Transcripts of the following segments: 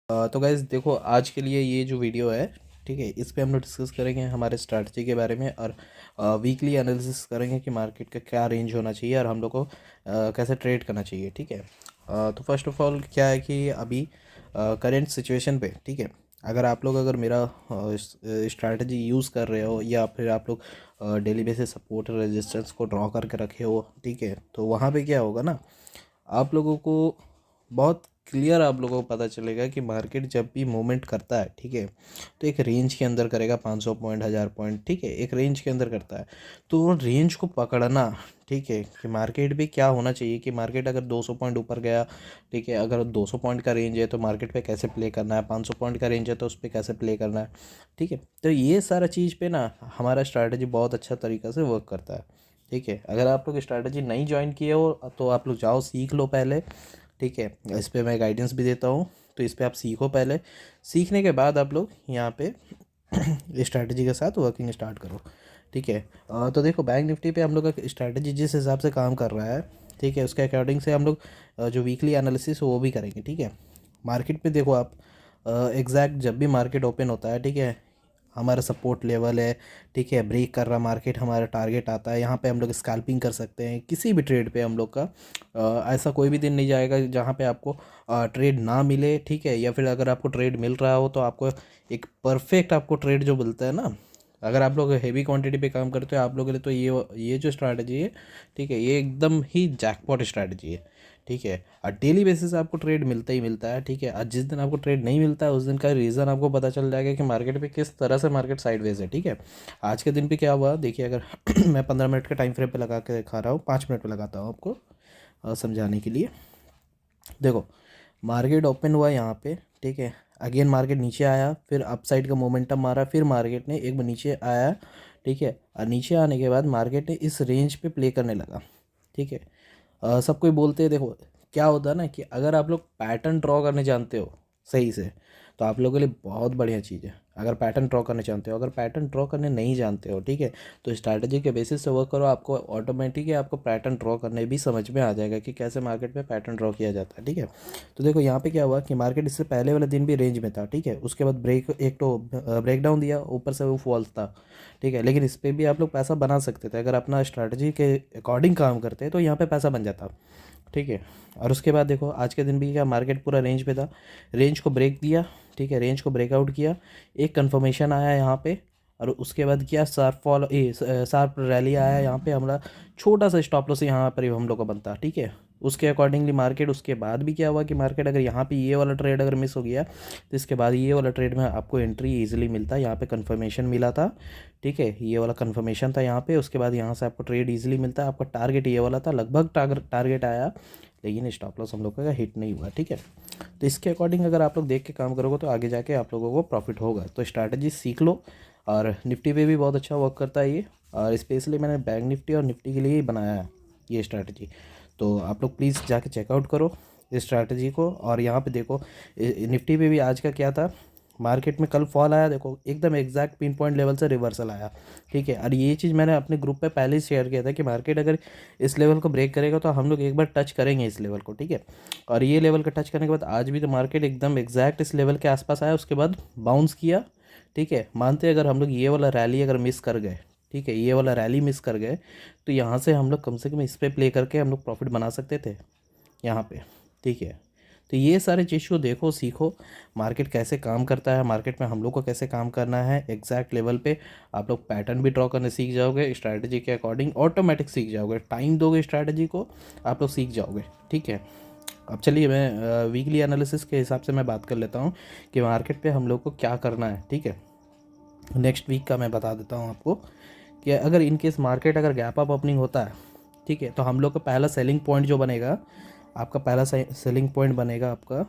तो गाइज़ देखो, आज के लिए ये जो वीडियो है, ठीक है, इस पे हम लोग डिस्कस करेंगे हमारे स्ट्रैटेजी के बारे में और वीकली एनालिसिस करेंगे कि मार्केट का क्या रेंज होना चाहिए और हम लोग को कैसे ट्रेड करना चाहिए। ठीक है। तो फर्स्ट ऑफ ऑल क्या है कि अभी करेंट सिचुएशन पे, ठीक है, अगर मेरा स्ट्रैटेजी यूज़ कर रहे हो या फिर आप लोग डेली बेसिस सपोर्ट रेजिस्टेंस को ड्रॉ करके रखे हो, ठीक है, तो वहाँ पे क्या होगा ना, आप लोगों को बहुत क्लियर आप लोगों को पता चलेगा कि मार्केट जब भी मूवमेंट करता है, ठीक है, तो एक रेंज के अंदर करेगा, 500 पॉइंट, 1000 पॉइंट, ठीक है, एक रेंज के अंदर करता है। तो वो रेंज को पकड़ना, ठीक है, कि मार्केट भी क्या होना चाहिए कि मार्केट अगर 200 पॉइंट ऊपर गया, ठीक है, अगर 200 पॉइंट का रेंज है तो मार्केट पे कैसे प्ले करना है, 500 पॉइंट का रेंज है तो उस पर कैसे प्ले करना है, ठीक है। तो ये सारा चीज़ पे ना हमारा स्ट्रैटेजी बहुत अच्छा तरीक़ा से वर्क करता है। ठीक है, अगर आप लोग स्ट्रैटेजी नहीं ज्वाइन किए हो तो आप लोग जाओ सीख लो पहले, ठीक है, इस पे मैं गाइडेंस भी देता हूँ, तो इस पे आप सीखो पहले। सीखने के बाद आप लोग यहाँ पे स्ट्रैटेजी के साथ वर्किंग स्टार्ट करो। ठीक है। तो देखो, बैंक निफ्टी पे हम लोग का स्ट्रैटेजी जिस हिसाब से काम कर रहा है, ठीक है, उसके अकॉर्डिंग से हम लोग जो वीकली एनालिसिस वो भी करेंगे। ठीक है। मार्केट पे देखो आप, एग्जैक्ट जब भी मार्केट ओपन होता है, ठीक है, हमारा सपोर्ट लेवल है, ठीक है, ब्रेक कर रहा मार्केट, हमारा टारगेट आता है, यहाँ पे हम लोग स्कैल्पिंग कर सकते हैं किसी भी ट्रेड पे हम लोग का। ऐसा कोई भी दिन नहीं जाएगा जहाँ पे आपको ट्रेड ना मिले, ठीक है, या फिर अगर आपको ट्रेड मिल रहा हो तो आपको एक परफेक्ट आपको ट्रेड जो मिलता है ना, अगर आप लोग हेवी क्वांटिटी पे काम करते हो आप लोगों के लिए, तो ये जो स्ट्रैटेजी है, ठीक है, ये एकदम ही जैकपॉट स्ट्रैटेजी है। ठीक है। और डेली बेसिस आपको ट्रेड मिलता ही मिलता है। ठीक है। और जिस दिन आपको ट्रेड नहीं मिलता है उस दिन का रीज़न आपको पता चल जाएगा कि मार्केट पे किस तरह से मार्केट साइडवेज है। ठीक है। आज के दिन पे क्या हुआ देखिए, अगर मैं 15 मिनट के टाइम फ्रेम पे लगा के दिखा रहा हूँ, 5 मिनट पे लगाता हूँ आपको समझाने के लिए। देखो, मार्केट ओपन हुआ यहाँ पे, ठीक है, अगेन मार्केट नीचे आया, फिर अपसाइड का मोमेंटम मारा, फिर मार्केट ने एक बार नीचे आया, ठीक है, और नीचे आने के बाद मार्केट ने इस रेंज पे प्ले करने लगा। ठीक है। सब कोई बोलते हैं, देखो क्या होता है ना कि अगर आप लोग पैटर्न ड्रॉ करने जानते हो सही से तो आप लोगों के लिए बहुत बढ़िया चीज़ है। अगर पैटर्न ड्रॉ करने जानते हो, अगर पैटर्न ड्रॉ करने नहीं जानते हो, ठीक है, तो स्ट्रैटेजी के बेसिस से वर्क करो, आपको ऑटोमेटिक ही आपको पैटर्न ड्रॉ करने भी समझ में आ जाएगा कि कैसे मार्केट में पैटर्न ड्रॉ किया जाता है। ठीक है। तो देखो यहाँ पे क्या हुआ कि मार्केट इससे पहले वाले दिन भी रेंज में था, ठीक है, उसके बाद एक तो ब्रेक डाउन दिया, ऊपर से वो फॉल्स था, ठीक है, लेकिन इस पर भी आप लोग पैसा बना सकते थे अगर अपना स्ट्रैटेजी के अकॉर्डिंग काम करते तो यहाँ पे पैसा बन जाता। ठीक है। और उसके बाद देखो आज के दिन भी क्या, मार्केट पूरा रेंज पे था, रेंज को ब्रेक दिया, ठीक है, रेंज को ब्रेकआउट किया, एक कन्फर्मेशन आया यहाँ पे, और उसके बाद क्या, शार्प रैली आया यहाँ पे, हमारा छोटा सा स्टॉप लॉस यहाँ पर ही हम लोग का बनता। ठीक है। उसके अकॉर्डिंगली मार्केट, उसके बाद भी क्या हुआ कि मार्केट अगर यहाँ पे ये वाला ट्रेड अगर मिस हो गया तो इसके बाद ये वाला ट्रेड में आपको एंट्री इजीली मिलता है। यहाँ पे कन्फर्मेशन मिला था, ठीक है, ये वाला कन्फर्मेशन था यहाँ पे, उसके बाद यहाँ से आपको ट्रेड इजीली मिलता है। आपका टारगेट ये वाला था, लगभग टारगेट आया, लेकिन स्टॉप लॉस हम लोग का हिट नहीं हुआ। ठीक है। तो इसके अकॉर्डिंग अगर आप लोग देख के काम करोगे तो आगे जाके आप लोगों को प्रॉफिट होगा। तो स्ट्रैटेजी सीख लो, और निफ्टी पे भी बहुत अच्छा वर्क करता है ये, और स्पेशली मैंने बैंक निफ्टी और निफ्टी के लिए ही बनाया है ये स्ट्रैटेजी। तो आप लोग प्लीज़ जाके चेकआउट करो इस स्ट्रैटेजी को। और यहाँ पे देखो, निफ्टी पे भी आज का क्या था, मार्केट में कल फॉल आया, देखो एकदम एग्जैक्ट पिन पॉइंट लेवल से रिवर्सल आया। ठीक है। और ये चीज़ मैंने अपने ग्रुप पे पहले ही शेयर किया था कि मार्केट अगर इस लेवल को ब्रेक करेगा तो हम लोग एक बार टच करेंगे इस लेवल को। ठीक है। और ये लेवल का टच करने के बाद आज भी तो मार्केट एकदम एग्जैक्ट इस लेवल के आसपास आया, उसके बाद बाउंस किया। ठीक है। मानते हैं अगर हम लोग ये वाला रैली अगर मिस कर गए, ठीक है, ये वाला रैली मिस कर गए, तो यहाँ से हम लोग कम से कम इस पर प्ले करके हम लोग प्रॉफिट बना सकते थे यहाँ पे। ठीक है। तो ये सारे चीज़ को देखो, सीखो, मार्केट कैसे काम करता है, मार्केट में हम लोग को कैसे काम करना है एग्जैक्ट लेवल पे। आप लोग पैटर्न भी ड्रॉ करने सीख जाओगे, स्ट्रैटेजी के अकॉर्डिंग ऑटोमेटिक सीख जाओगे, टाइम दोगे स्ट्रैटेजी को, आप लोग सीख जाओगे। ठीक है। अब चलिए मैं वीकली एनालिसिस के हिसाब से मैं बात कर लेता हूँ कि मार्केट पे हम लोग को क्या करना है। ठीक है। नेक्स्ट वीक का मैं बता देता हूँ आपको कि अगर इन केस मार्केट अगर गैप अप ओपनिंग होता है, ठीक है, तो हम लोग का पहला सेलिंग पॉइंट जो बनेगा, आपका पहला सेलिंग पॉइंट बनेगा आपका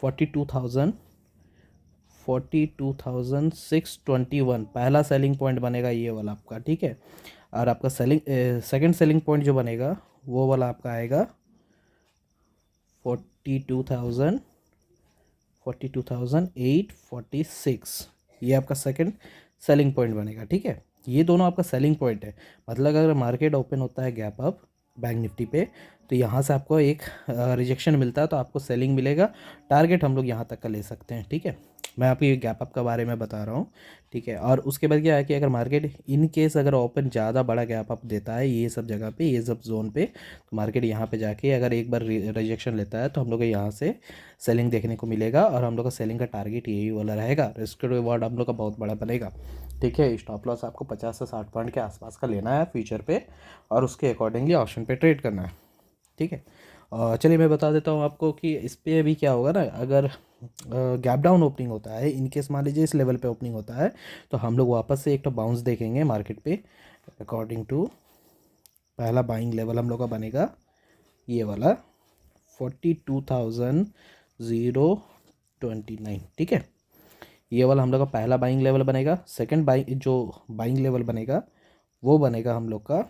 42,000 42,621, पहला सेलिंग पॉइंट बनेगा ये वाला आपका। ठीक है। और आपका सेकंड सेलिंग पॉइंट जो बनेगा वो वाला आपका आएगा 42,846, ये आपका सेकंड सेलिंग पॉइंट बनेगा। ठीक है। ये दोनों आपका सेलिंग पॉइंट है। मतलब अगर मार्केट ओपन होता है गैप अप, बैंक निफ्टी पे, तो यहाँ से आपको एक रिजेक्शन मिलता है तो आपको सेलिंग मिलेगा। टारगेट हम लोग यहाँ तक का ले सकते हैं, ठीक है। मैं आपको ये गैप अप का बारे में बता रहा हूँ, ठीक है। और उसके बाद क्या है कि अगर मार्केट इन केस अगर ओपन ज़्यादा बड़ा गैप अप देता है ये सब जगह पे, ये सब जोन पे, तो मार्केट यहाँ पे जाके अगर एक बार रिजेक्शन लेता है तो हम लोग को यहाँ से सेलिंग देखने को मिलेगा। और हम लोग का सेलिंग का टारगेट यही वाला रहेगा, रिस्क रिवॉर्ड हम लोग का बहुत बड़ा बनेगा, ठीक है। स्टॉप लॉस आपको 50 से 60 पॉइंट के आसपास का लेना है फ्यूचर पे, और उसके अकॉर्डिंगली ऑप्शन पे ट्रेड करना है, ठीक है। चलिए मैं बता देता हूँ आपको कि इस पे अभी क्या होगा ना, अगर गैप डाउन ओपनिंग होता है, इन केस मान लीजिए इस लेवल पे ओपनिंग होता है, तो हम लोग वापस से एक तो बाउंस देखेंगे मार्केट पे अकॉर्डिंग टू। पहला बाइंग लेवल हम लोग का बनेगा ये वाला 42,029, ठीक है। ये वाला हम लोग का पहला बाइंग लेवल बनेगा। सेकंड बाइंग जो बाइंग लेवल बनेगा वो बनेगा हम लोग का,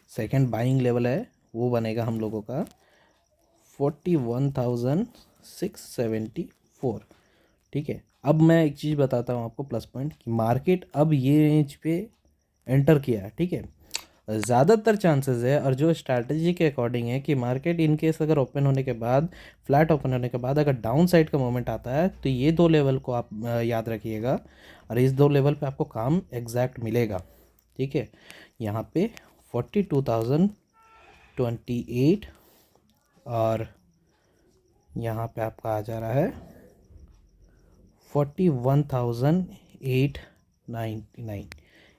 सेकंड बाइंग लेवल है वो बनेगा हम लोगों का 41,674, ठीक है। अब मैं एक चीज़ बताता हूँ आपको प्लस पॉइंट, कि मार्केट अब ये रेंज पे एंटर किया है, ठीक है। ज़्यादातर चांसेस है, और जो स्ट्रैटेजी के अकॉर्डिंग है, कि मार्केट इन केस अगर ओपन होने के बाद, फ्लैट ओपन होने के बाद अगर डाउन साइड का मोमेंट आता है, तो ये दो लेवल को आप याद रखिएगा, और इस दो लेवल पे आपको काम एग्जैक्ट मिलेगा, ठीक है। यहाँ पे 42,028, और यहाँ पे आपका आ जा रहा है 41,899।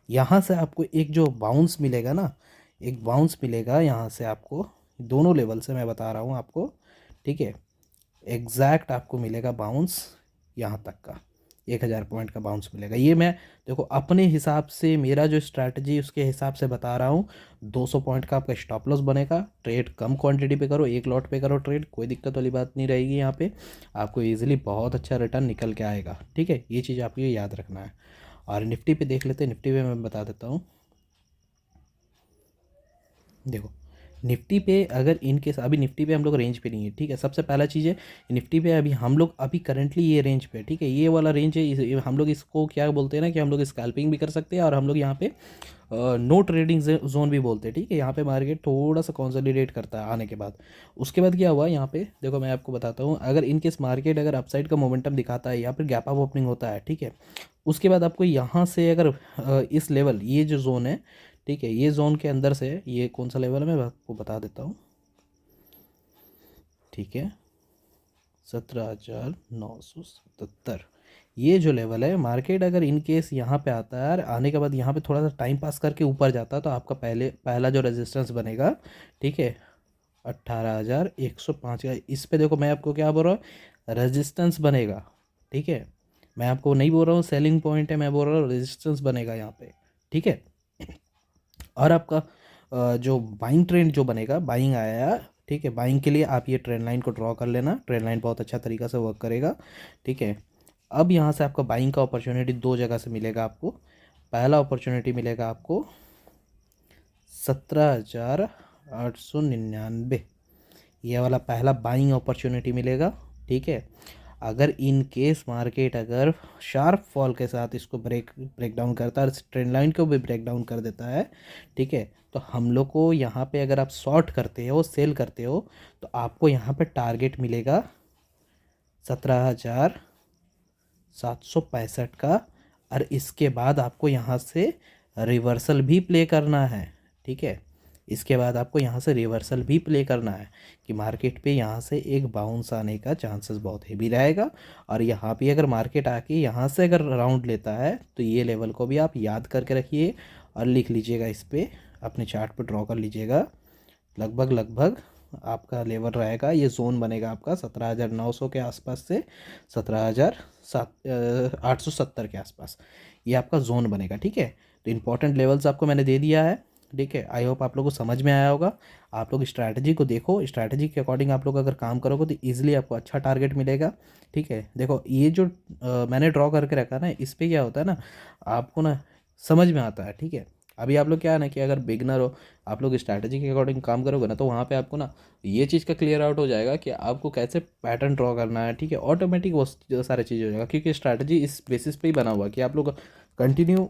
यहाँ से आपको एक जो बाउंस मिलेगा ना, एक बाउंस मिलेगा यहाँ से आपको, दोनों लेवल से मैं बता रहा हूँ आपको, ठीक है। एग्जैक्ट आपको मिलेगा बाउंस यहाँ तक का, 1,000 पॉइंट का बाउंस मिलेगा। ये मैं देखो अपने हिसाब से, मेरा जो स्ट्रैटेजी उसके हिसाब से बता रहा हूँ। 200 पॉइंट का आपका स्टॉप लॉस बनेगा। ट्रेड कम क्वांटिटी पे करो, एक लॉट पे करो ट्रेड, कोई दिक्कत वाली बात नहीं रहेगी। यहाँ पे आपको इजीली बहुत अच्छा रिटर्न निकल के आएगा, ठीक है। ये चीज़ आपको याद रखना है। और निफ्टी पे देख लेते हैं। निफ्टी पे मैं बता देता हूँ। देखो निफ्टी पे अगर इन केस अभी निफ्टी पे हम लोग रेंज पे नहीं है, ठीक है। सबसे पहला चीज़ है निफ्टी पे अभी हम लोग अभी करंटली ये रेंज पे, ठीक है। ये वाला रेंज है, हम लोग इसको क्या बोलते हैं ना, कि हम लोग स्कैल्पिंग भी कर सकते हैं, और हम लोग यहाँ पे नो ट्रेडिंग जोन भी बोलते हैं, ठीक है। यहाँ पे मार्केट थोड़ा सा कंसोलिडेट करता है आने के बाद। उसके बाद क्या हुआ यहाँ पे, देखो मैं आपको बताता हूँ। अगर इन केस मार्केट अगर अपसाइड का मोमेंटम दिखाता है या फिर गैप अप ओपनिंग होता है, ठीक है। उसके बाद आपको यहाँ से अगर इस लेवल, ये जो जोन है, ठीक है, ये जोन के अंदर से, ये कौन सा लेवल है मैं आपको बता देता हूँ, ठीक है। 17,977, ये जो लेवल है, मार्केट अगर इन केस यहाँ पे आता है, आने के बाद यहाँ पे थोड़ा सा टाइम पास करके ऊपर जाता है, तो आपका पहला जो रेजिस्टेंस बनेगा, ठीक है, 18,105 का। इस पे देखो मैं आपको क्या बोल रहा हूँ, रेजिस्टेंस बनेगा, ठीक है। मैं आपको नहीं बोल रहा हूँ सेलिंग पॉइंट है, मैं बोल रहा हूँ रेजिस्टेंस बनेगा यहाँ पे, ठीक है। और आपका जो बाइंग ट्रेंड जो बनेगा, बाइंग आया है, ठीक है। बाइंग के लिए आप ये ट्रेंड लाइन को ड्रॉ कर लेना, ट्रेंड लाइन बहुत अच्छा तरीका से वर्क करेगा, ठीक है। अब यहाँ से आपका बाइंग का अपॉर्चुनिटी दो जगह से मिलेगा आपको। पहला अपॉर्चुनिटी मिलेगा आपको 17,899, ये वाला पहला बाइंग अपॉर्चुनिटी मिलेगा, ठीक है। अगर इन केस मार्केट अगर शार्प फॉल के साथ इसको ब्रेक डाउन करता है, ट्रेंड लाइन को भी ब्रेक डाउन कर देता है, ठीक है, तो हम लोग को यहाँ पे अगर आप शॉर्ट करते हो, सेल करते हो, तो आपको यहाँ पे टारगेट मिलेगा 17,765 का। और इसके बाद आपको यहाँ से रिवर्सल भी प्ले करना है, ठीक है। इसके बाद आपको यहाँ से रिवर्सल भी प्ले करना है, कि मार्केट पे यहाँ से एक बाउंस आने का चांसेस बहुत हेवी रहेगा। और यहाँ पे अगर मार्केट आके यहाँ से अगर राउंड लेता है, तो ये लेवल को भी आप याद करके रखिए और लिख लीजिएगा, इस पर अपने चार्ट पर ड्रॉ कर लीजिएगा। लगभग आपका लेवल रहेगा, ये जोन बनेगा आपका 17,900 के आसपास से 17,870 के आसपास, ये आपका जोन बनेगा, ठीक है। तो इंपॉर्टेंट लेवल्स आपको मैंने दे दिया है, ठीक है। आई होप आप लोगों को समझ में आया होगा। आप लोग स्ट्रैटेजी को देखो, स्ट्रैटेजी के अकॉर्डिंग आप लोग अगर काम करोगे तो ईजिली आपको अच्छा टारगेट मिलेगा, ठीक है। देखो ये जो मैंने ड्रॉ करके रखा ना, इस पर क्या होता है ना, आपको ना समझ में आता है, ठीक है। अभी आप लोग क्या है ना, कि अगर बिगनर हो, आप लोग स्ट्रैटेजी के अकॉर्डिंग काम करोगे ना, तो वहाँ पे आपको ना ये चीज़ का क्लियर आउट हो जाएगा कि आपको कैसे पैटर्न ड्रॉ करना है, ठीक है। ऑटोमेटिक वो सारी चीज़ हो जाएगा, क्योंकि स्ट्रैटेजी इस बेसिस पे ही बना हुआ है कि आप लोग कंटिन्यू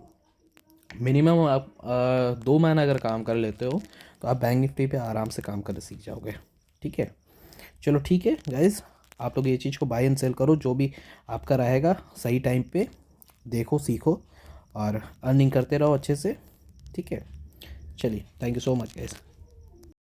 मिनिमम आप 2 महीना अगर काम कर लेते हो तो आप बैंक निफ्टी पे आराम से काम करना सीख जाओगे। ठीक है, चलो ठीक है गाइज, आप लोग ये चीज़ को बाय एंड सेल करो, जो भी आपका रहेगा सही टाइम पे देखो, सीखो और अर्निंग करते रहो अच्छे से। ठीक है, चलिए, thank you so much guys.